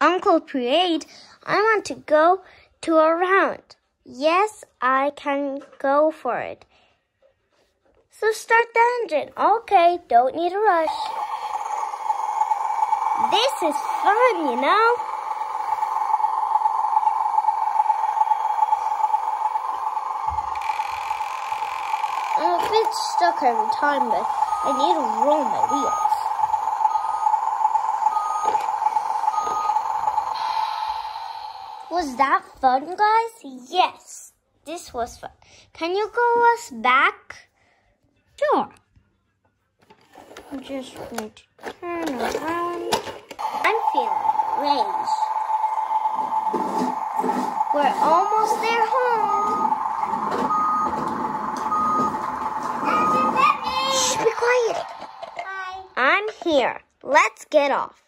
Uncle Parade, I want to go to a round. Yes, I can go for it. So start the engine. Okay, don't need a rush. This is fun, you know? I'm a bit stuck every time, but I need to roll my wheels. Was that fun, guys? Yes, this was fun. Can you go us back? Sure. I'm just going to turn around. I'm feeling rage. We're almost there home. Shh, be quiet. Hi. I'm here. Let's get off.